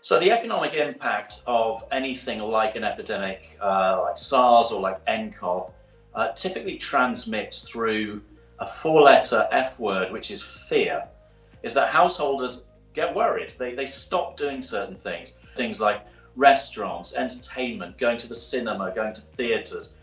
So the economic impact of anything like an epidemic, like SARS or like nCoV, typically transmits through a four-letter F word, which is fear. Is that householders get worried. They stop doing certain things. Things like restaurants, entertainment, going to the cinema, going to theatres.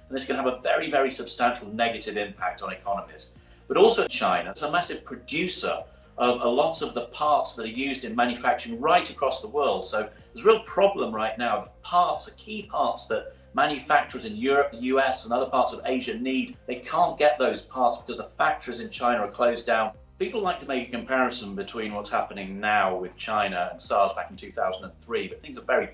And this can have a very, very substantial negative impact on economies. But also China, it's a massive producer of a lot of the parts that are used in manufacturing right across the world. So there's a real problem right now. The parts, the key parts that manufacturers in Europe, the US and other parts of Asia need, they can't get those parts because the factories in China are closed down. People like to make a comparison between what's happening now with China and SARS back in 2003, but things are very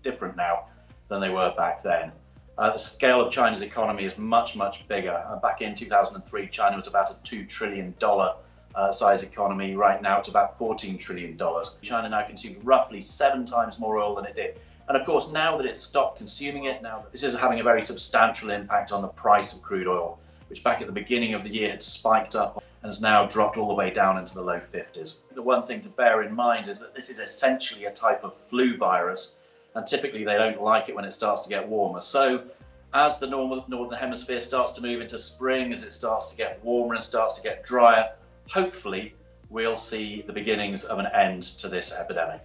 different now than they were back then. The scale of China's economy is much, much bigger. Back in 2003, China was about a $2 trillion size economy. Right now, it's about $14 trillion. China now consumes roughly 7 times more oil than it did. And of course, now that it's stopped consuming it, now this is having a very substantial impact on the price of crude oil, which back at the beginning of the year had spiked up and has now dropped all the way down into the low 50s. The one thing to bear in mind is that this is essentially a type of flu virus, and typically they don't like it when it starts to get warmer. So as the northern hemisphere starts to move into spring, as it starts to get warmer and starts to get drier, hopefully we'll see the beginnings of an end to this epidemic.